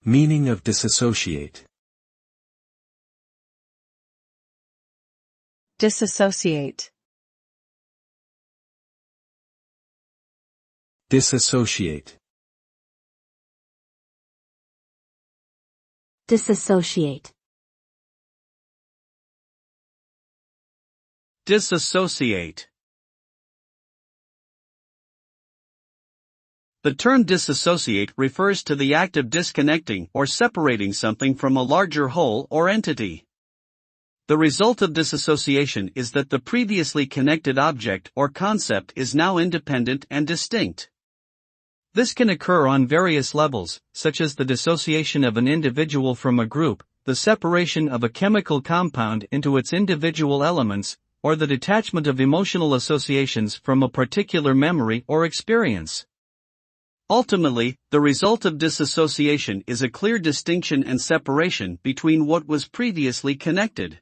Meaning of disassociate. Disassociate. Disassociate. Disassociate. Disassociate. The term disassociate refers to the act of disconnecting or separating something from a larger whole or entity. The result of disassociation is that the previously connected object or concept is now independent and distinct. This can occur on various levels, such as the dissociation of an individual from a group, the separation of a chemical compound into its individual elements, or the detachment of emotional associations from a particular memory or experience. Ultimately, the result of disassociation is a clear distinction and separation between what was previously connected.